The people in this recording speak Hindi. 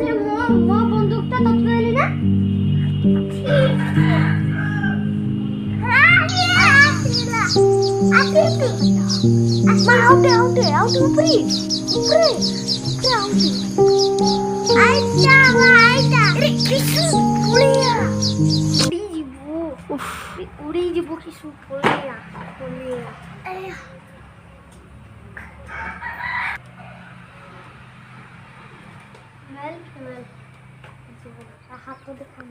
যে বন্দুকটা তত এলি না উড়ে যাবো কিছু হাত দেখান